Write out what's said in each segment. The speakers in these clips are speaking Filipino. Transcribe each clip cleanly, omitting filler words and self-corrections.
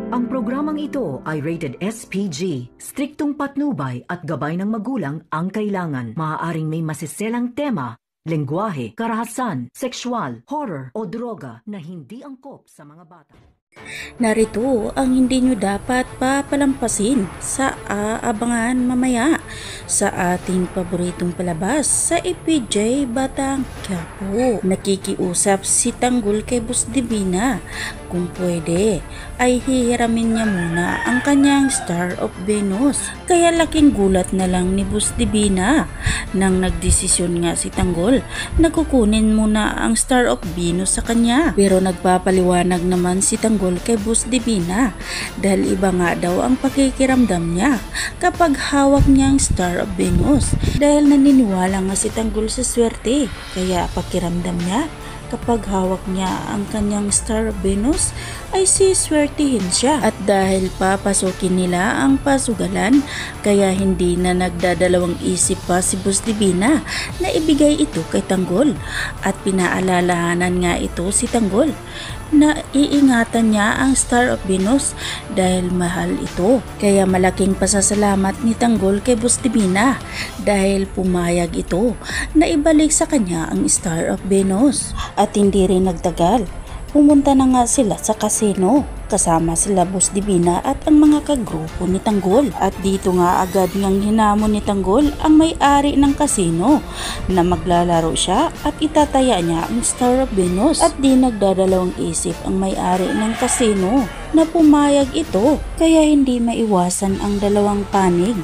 Ang programang ito ay rated SPG. Striktong patnubay at gabay ng magulang ang kailangan. Maaaring may masiselang tema, lengguwahe, karahasan, sexual, horror o droga na hindi angkop sa mga bata. Narito ang hindi nyo dapat papalampasin sa aabangan mamaya sa ating paboritong palabas sa EPJ Batang Quiapo. Nakikiusap si Tanggol kay Boss Divina. Kung pwede ay hihiramin niya muna ang kanyang Star of Venus. Kaya laking gulat na lang ni Boss Divina nang nagdesisyon nga si Tanggol na kukunin muna ang Star of Venus sa kanya. Pero nagpapaliwanag naman si Tanggol kay Boss Divina dahil iba nga daw ang pakikiramdam niya kapag hawak niya ang Star of Venus, dahil naniniwala nga si Tanggol sa swerte, kaya pakiramdam niya kapag hawak niya ang kanyang Star of Venus ay siswertihin siya. At dahil papasukin nila ang pasugalan, kaya hindi na nagdadalawang isip pa si Boss Divina na ibigay ito kay Tanggol, at pinaalalahanan nga ito si Tanggol na iingatan niya ang Star of Venus dahil mahal ito. Kaya malaking pasasalamat ni Tanggol kay Boss Divina dahil pumayag ito na ibalik sa kanya ang Star of Venus. At hindi rin nagtagal, pumunta na nga sila sa casino kasama sila Boss Divina at ang mga kagrupo ni Tanggol. At dito nga agad ngang hinamon ni Tanggol ang may-ari ng casino na maglalaro siya at itataya niya ang Star of Venus. At di nagdadalawang isip ang may-ari ng casino na pumayag ito, kaya hindi maiwasan ang dalawang panig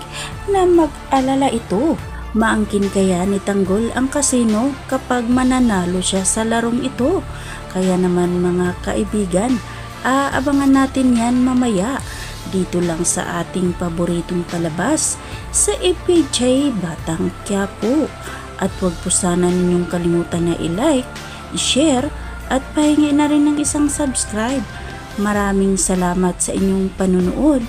na mag-alala ito. Maangkin kaya ni Tanggol ang casino kapag mananalo siya sa larong ito? Kaya naman mga kaibigan, aabangan natin yan mamaya dito lang sa ating paboritong palabas sa EPJ Batang Quiapo. At huwag po sana ninyong kalimutan na i-like, i-share at pahingi na rin ng isang subscribe. Maraming salamat sa inyong panunood.